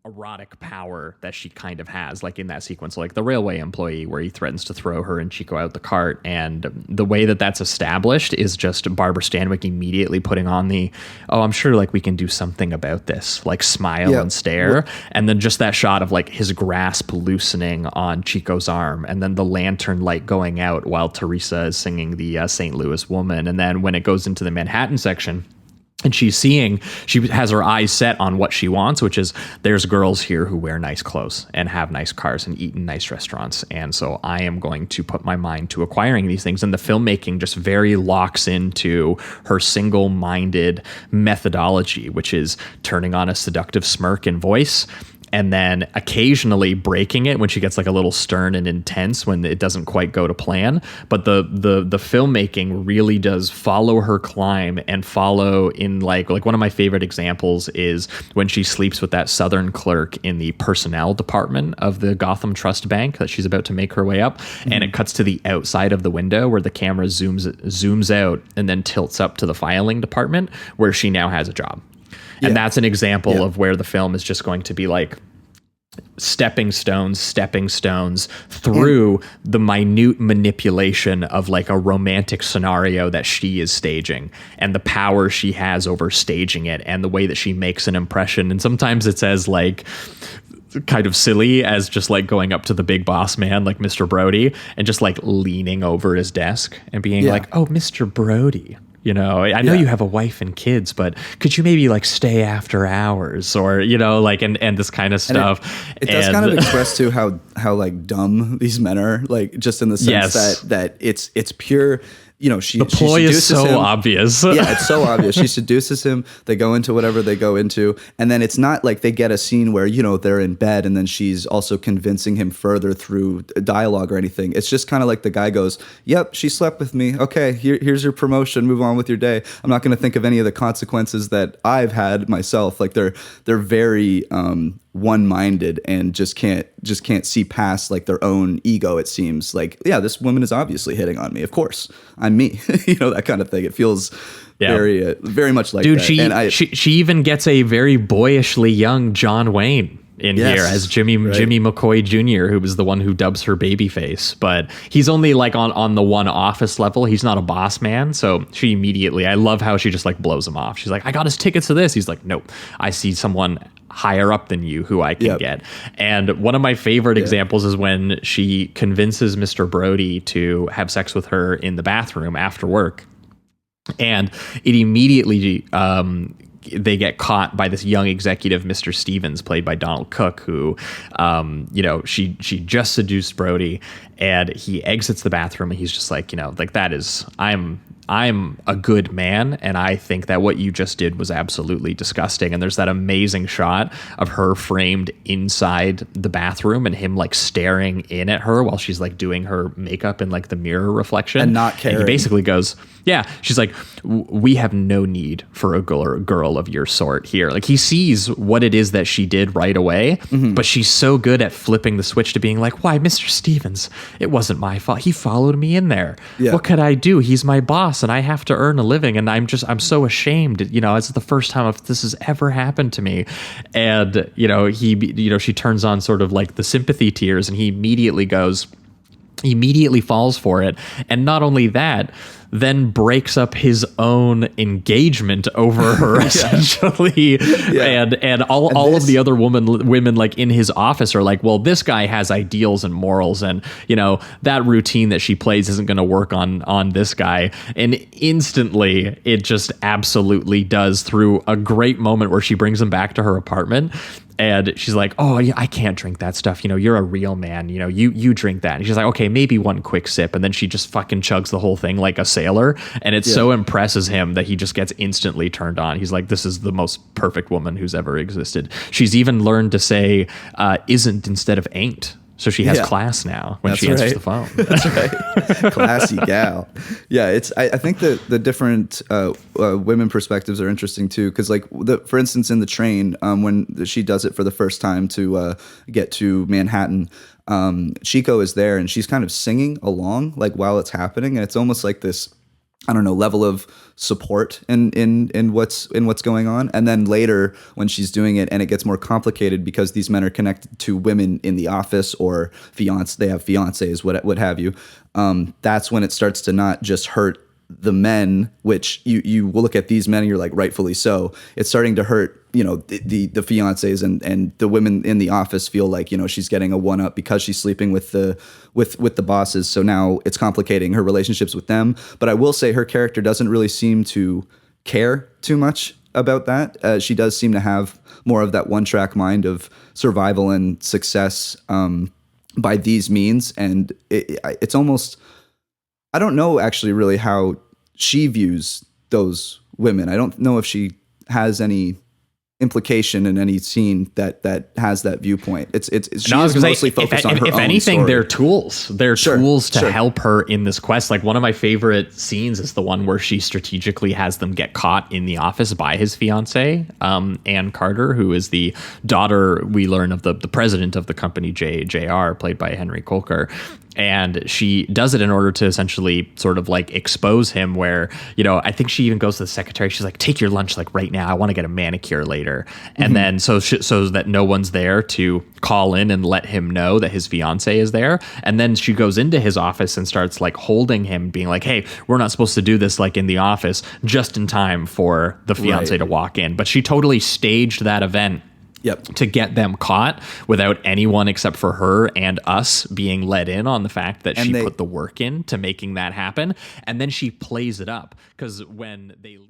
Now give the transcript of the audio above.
erotic power that she kind of has, like in that sequence, like the railway employee where he threatens to throw her and Chico out the cart. And the way that that's established is just Barbara Stanwyck immediately putting on the, oh, I'm sure like we can do something about this, like smile and stare. And then just that shot of like his grasp loosening on Chico's arm, and then the lantern light going out while Teresa is singing the St. Louis Woman. And then when it goes into the Manhattan section, and she has her eyes set on what she wants, which is there's girls here who wear nice clothes and have nice cars and eat in nice restaurants. And so I am going to put my mind to acquiring these things. And the filmmaking just very locks into her single-minded methodology, which is turning on a seductive smirk and voice, and then occasionally breaking it when she gets like a little stern and intense when it doesn't quite go to plan. But the filmmaking really does follow her climb and follow in like one of my favorite examples is when she sleeps with that Southern clerk in the personnel department of the Gotham Trust Bank that she's about to make her way up. Mm-hmm. And it cuts to the outside of the window where the camera zooms out and then tilts up to the filing department where she now has a job. And that's an example of where the film is just going to be like stepping stones through the minute manipulation of like a romantic scenario that she is staging and the power she has over staging it and the way that she makes an impression. And sometimes it's as like kind of silly as just like going up to the big boss man, like Mr. Brody, and just like leaning over his desk and being like, oh, Mr. Brody, you know, I know you have a wife and kids, but could you maybe like stay after hours or, you know, like, and this kind of stuff. It does kind of express too how like dumb these men are, like just in the sense that it's pure, you know, the ploy is so him. Obvious. Yeah, it's so obvious. She seduces him. They go into whatever they go into. And then it's not like they get a scene where, you know, they're in bed and then she's also convincing him further through dialogue or anything. It's just kind of like the guy goes, yep, she slept with me. Okay, here's your promotion. Move on with your day. I'm not going to think of any of the consequences that I've had myself. Like they're very one-minded and just can't see past like their own ego. It seems like, yeah, this woman is obviously hitting on me. Of course, I'm me. You know, that kind of thing. It feels very much like that. She even gets a very boyishly young John Wayne in here as Jimmy McCoy Jr., who was the one who dubs her babyface. But he's only like on the one office level. He's not a boss man. So she immediately, I love how she just like blows him off. She's like, I got his tickets to this. He's like, nope, I see someone higher up than you who I can get. And one of my favorite examples is when she convinces Mr. Brody to have sex with her in the bathroom after work. And it immediately they get caught by this young executive, Mr. Stevens, played by Donald Cook, who, you know, she just seduced Brody, and he exits the bathroom, and he's just like, you know, like that is, I'm a good man, and I think that what you just did was absolutely disgusting. And there's that amazing shot of her framed inside the bathroom and him like staring in at her while she's like doing her makeup in like the mirror reflection. And not caring. And he basically goes, yeah, she's like, we have no need for a girl of your sort here. Like he sees what it is that she did right away, but she's so good at flipping the switch to being like, why, Mr. Stevens, it wasn't my fault. He followed me in there. Yeah. What could I do? He's my boss and I have to earn a living. And I'm so ashamed, you know, it's the first time if this has ever happened to me. And, you know, she turns on sort of like the sympathy tears and he immediately falls for it. And not only that, then breaks up his own engagement over her essentially. And all of the other women like in his office are like, well, this guy has ideals and morals, and you know that routine that she plays isn't going to work on this guy. And instantly it just absolutely does, through a great moment where she brings him back to her apartment. And she's like, oh, I can't drink that stuff. You know, you're a real man. You know, you drink that. And she's like, okay, maybe one quick sip. And then she just fucking chugs the whole thing like a sailor. And it so impresses him that he just gets instantly turned on. He's like, this is the most perfect woman who's ever existed. She's even learned to say isn't instead of ain't. So she has class now when she answers the phone. That's right. Classy gal. Yeah, I think the different women perspectives are interesting too. Because like, for instance, in the train, when she does it for the first time to get to Manhattan, Chico is there and she's kind of singing along like while it's happening. And it's almost like this I don't know, level of support in what's going on. And then later when she's doing it and it gets more complicated because these men are connected to women in the office or they have fiancés, what have you. That's when it starts to not just hurt the men, which you will look at these men and you're like, rightfully so. It's starting to hurt, the fiancés and the women in the office feel like, she's getting a one up because she's sleeping with the bosses. So now it's complicating her relationships with them. But I will say her character doesn't really seem to care too much about that. She does seem to have more of that one track mind of survival and success by these means. And it's almost, I don't know actually really how she views those women. I don't know if she has any implication in any scene that has that viewpoint. She is mostly focused on her if own anything, story. they're tools. They're Sure, tools to sure. help her in this quest. Like one of my favorite scenes is the one where she strategically has them get caught in the office by his fiance, Ann Carter, who is the daughter, we learn, of the president of the company, JR, played by Henry Kolker. And she does it in order to essentially sort of like expose him where, I think she even goes to the secretary. She's like, take your lunch like right now. I want to get a manicure later. And then so that no one's there to call in and let him know that his fiance is there. And then she goes into his office and starts like holding him, being like, hey, we're not supposed to do this like in the office, just in time for the fiance to walk in. But she totally staged that event. Yep. To get them caught without anyone except for her and us being let in on the fact that she put the work in to making that happen. And then she plays it up because when they leave.